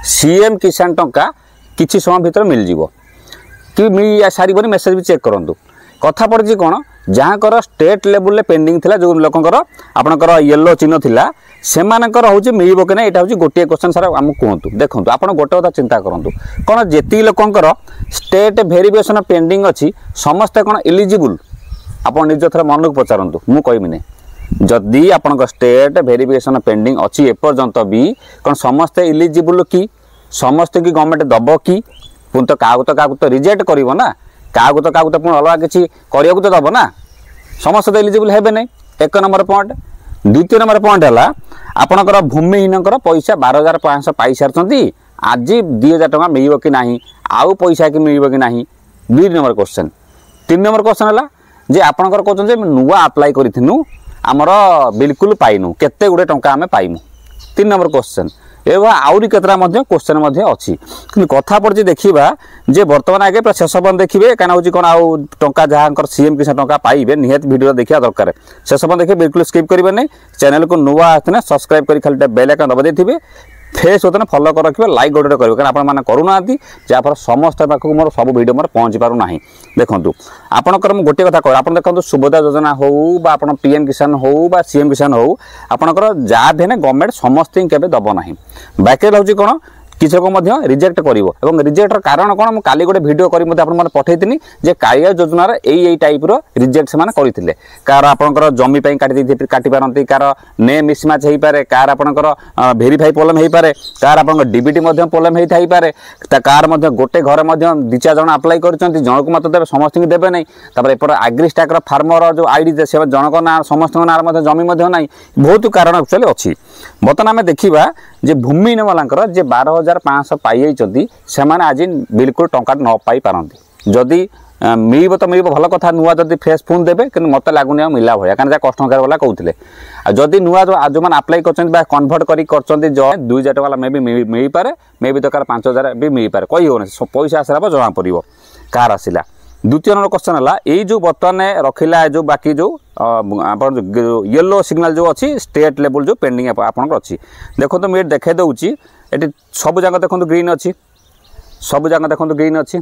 CM किसान टंका किछि समय भितर मिल जिवो कि मिल सारिबनी मेसेज भी चेक करंतु कथा पड़छि कोन जहाँकर स्टेट लेवल रे पेंडिंग थिला जो लोकंकर आपनकर येलो चिन्ह थिला सेमानकर होछि मिलिबो कि नै एटा होछि गोटे क्वेश्चन सर हम कहंतु देखंतु आपण गोटे कथा चिंता करंतु कोन जेति लोकंकर स्टेट वेरिफिकेशन पेंडिंग अछि समस्त कोन एलिजिबल आपण निज थर मनक पचारंतु मु कहबि नै जदि आपनकर स्टेट वेरिफिकेशन पेंडिंग अछि एपर्यंत भी कोन समस्त एलिजिबल कि समस्त की गवर्नमेंट दबो कि पुन तो कागु तो रिजेक्ट करिवो ना कागु तो पुन अलग किछि करियो तो दबो ना समस्त तो एलिजिबल हेबे नै एक नंबर पॉइंट द्वितीय नंबर पॉइंट है आपणकर भूमिहीनकर पैसा 12,500 पाई सारी आज 2,000 टका मिल कि ना आउ पैसा कि मिल कि ना 2 नंबर क्वेश्चन 3 नंबर क्वेश्चन है जे आपणकर कहते नुआ अप्लाई करूँ आमर बिल्कुल पाइनु केते गुड़े टंका आम पाइमु 3 नंबर क्वेश्चन एवं आउरी केतरा क्वेश्चन अच्छी कि कथा पड़ी देखा जे बर्तमान आगे पूरा शेष बंद देखिए क्या हूँ कौन आउ टंका जहाँ सीएम किसान टंका पाइबे निहत वीडियो देखा दरकार शेष बंद देखिए बिल्कुल स्किप करेंगे नहीं चैनल को नुआ आसना सब्सक्राइब कर खाली बेल आइकन दबा देते फेस होता फॉलो कर रखिए लाइक गोटे करेंगे कारण आपने करूना जहाँफल समस्त पाखक मोर सब भिडियो मोर पहुँची पारना देखूँ आपणकर गोटे कथा कह आप देखो सुभद्रा योजना हो पीएम किसान हो सीएम किसान हो आपणकर जहाँ भी गवर्नमेंट समस्त केवे दब ना बाकी रही कौन किसी लोग रिजेक्ट कर रिजेक्टर कारण कौन मुझे काली गोटे भिडियो कर पठेनी जे कालिया योजनार यही टाइप रिजेक्ट से करते कार आपंकर जमी काटी पारती कार नेम मिसमैच हो पारे कार आपंकर भेरीफाई प्रोब्लेम हो पारे कार आप डीबीटी प्रोब्लेम होता है पारे कार गोटे घर 2-4 जन अप्लाई कर जनक मत देवे समस्त देवे नहीं एपट आग्रिस्टाकर फार्मर जो आईडी से जनक ना समस्त ना जमी ना बहुत कारण एक्चुअली अच्छी बर्तमान आम देखा जे भूमिहीन वाला जे 12,500 पाई से आज बिल्कुल टंका न पाई पारती जदि मिल तो मिल भल कथा नुआ जब फ्रेश फोन देवे कि मत लगुनि मिला भाया कहीं कस्टमर केयर वाला कहते जदि नुआ जो मैंने अप्लाई कर कन्भर्ट कर 2,000 टका मे भी मिल पारे मे भी दरकार 5,000 भी मिल पारे कही हो पैसा आसला जना पड़ कार आसला द्वितीय नंबर क्वेश्चन है यही जो बर्तमान रखिला जो बाकी जो येलो सिग्नल जो अच्छी स्टेट लेवल जो पेंडिंग आपंकर अच्छी देखो तो मुझे देखे दूसरी ये सब जगह देखो ग्रीन अच्छी सब जगह देखो ग्रीन अच्छी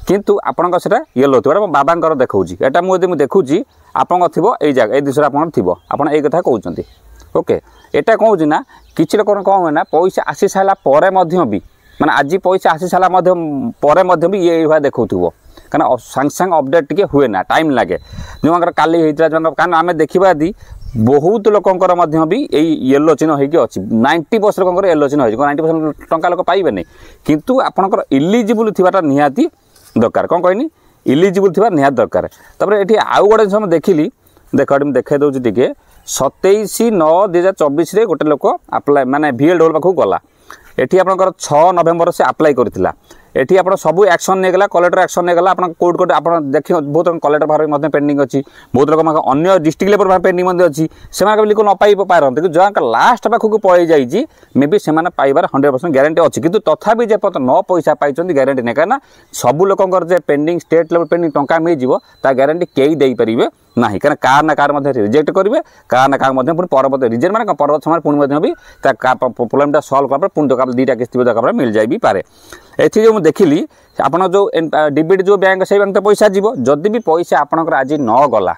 किंतु आपंकर से येलो थी बाबा देखा यहाँ मुझे देखुची आपंकर थी यही जगह ये दिशा आप थी आप ये कथा कहते ओके यहाँ कौन ना किसी लोक कौन हुए ना पैसा आसी सारा भी माने आज पैसा आसी सारा भी ये देखा कारण सांग सांग अपडेट टी हुए ना टाइम लगे जो काली होता कारण आम देखा यदि बहुत लोकंर भी यही येलो चिन्ह होगी अच्छी 90% लोक येलो चिन्ह हो 90% टंका लोक पाइबे नहीं किंतु आपंकर इलिजिबल थी निहाती दरकार कौन कहनी इलिजिबल थी निहाती दरकार ये आउ गोटे जिन देखिली देख देखे दूसरी टी 27/9/2024 गोटे लोक अप्लाई माने VLO पाखक गला ये आपंकर 6 नवेम्बर से अप्लाई करथिला एठी आप सब एक्शन नहीं गला कलेक्टर एक्शन नहीं गला कोर्ट कोर्ट आप देख बहुत कलेक्टर भाव पेंडिंग अच्छी बहुत लोग अन्य डिस्ट्रिक्ट लेवल भाव पेंडिंग अच्छी से बिल्कुल न पाई पारती जहाँ लास्ट पाखक पलि जाइए मे भी से पाइबार 100% ग्यारंटी अच्छी किंतु तथापि जे न पैसा पाई ग्यारंटी नहीं कहीं सब लोकर पेंडिंग स्टेट लेवल पेंडिंग टंका मिल जाए ग्यारंटी कई दे पारे ना कहीं कार ना कार रिजेक्ट करेंगे कार ना कार पुणी परवर्त रिजेक्ट मैंने परवर्त समय पुणी भी प्रोब्लेमटा सल्व कर पुणी दरकार 2टा किस्ती दरकार मिल जाए भी पारे एथि जो देखिली आप जो डीबीटी जो बैंक से बैंक तो पैसा जीव जदि भी पैसा आपंकर आज न गला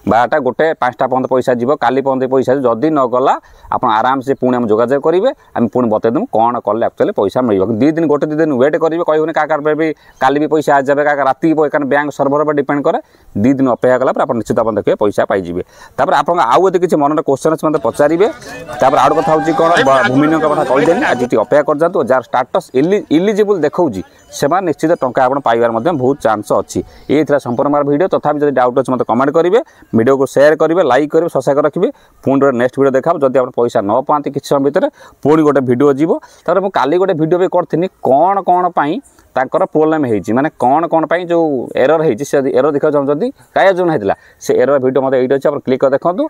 12टा गोटे 5टा पर्यंत पैसा जीव काली पर्यंत पैसा जदि न गला आप आराम से पुणी जोगाजोग करेंगे आम पुणी बतईदेमु कौन कले एक्चुअली पैसा मिल 2 दिन गोटे 2 दिन वेट करेंगे कहूनी क्या भी काली भी पैसा आज जाए क्या राति कारण बैंक सर्वर पर डिपेंड करे 2 दिन अपेक्षा कला आप निश्चित आप देखिए पैसा पाइबे आप आउ यदि किसी मन क्वेश्चन अच्छे मतलब पचारे आउ कथा हूँ कौन भूमिहीन कथा कहदेनी आज अपेक्षा कर जातु जार स्टाटस इलिजिबल देखा से निश्चित टंका आप पाइबार बहुत चांस अच्छी ये संपूर्ण मार वीडियो तथा जब डाउट अच्छे मतलब कमेंट करेंगे वीडियो को शेयर करेंगे लाइक करेंगे सब्सक्राइब रखिए पुणी नेक्स्ट वीडियो देखा जब आप पैसा न पाती किसी समय भितर पुणी गोटे वीडियो जीव मुझे काली गोटे वीडियो भी करी कौन कौन तांकर प्रोब्लेम होती माने कौन कौन जो एरर होती एरर देखा चाहते क्या योजना होता से एरर वीडियो मतलब ये अच्छे आप क्लिक कर देखो